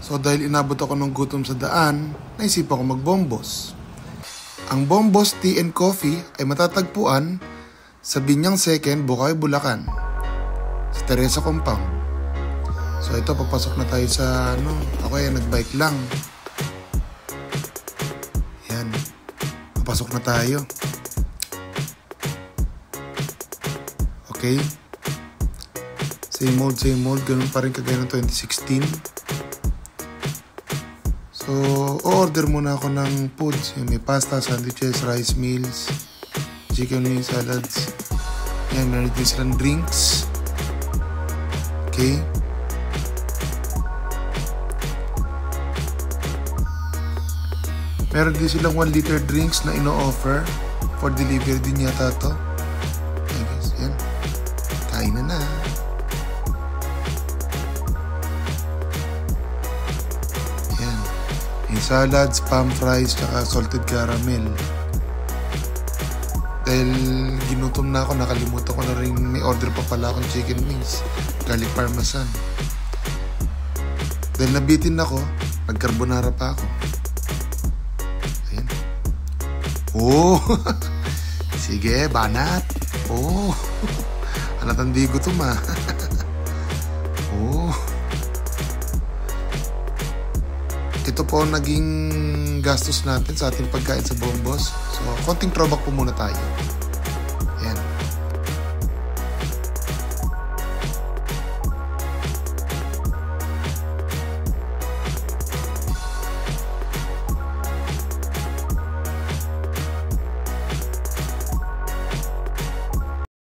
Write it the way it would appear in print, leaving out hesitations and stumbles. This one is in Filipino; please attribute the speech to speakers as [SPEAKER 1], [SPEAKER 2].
[SPEAKER 1] So dahil inabot ako ng gutom sa daan, naisipan ko magbombos. Ang Bombos Tea and Coffee ay matatagpuan sa Binyang 2nd, Bukawi, Bulacan, sa Teresa Compound. So ito, papasok na tayo sa ako ay nagbike lang. Yan, papasok na tayo. Okay, same old, ganun pa rin kagaya ng 2016. So, order muna ako ng foods. May pasta, sandwiches, rice meals, chicken wings, salads. Yan, meron din silang drinks. Okay. Meron din silang 1 liter drinks na ino-offer for delivery din yata to. I guess, yan. Kain na. Salads, palm fries, tsaka salted caramel. Dahil ginutom na ako, nakalimutan ko na rin may order pa pala akong chicken wings, garlic parmesan. Dahil nabitin ako, nag-carbonara pa ako. Ayan. Oh! Sige, banat. Oh! Halatang di gutom ah. Oh! Ito po naging gastos natin sa ating pagkain sa Bombos. So, konting throwback po muna tayo.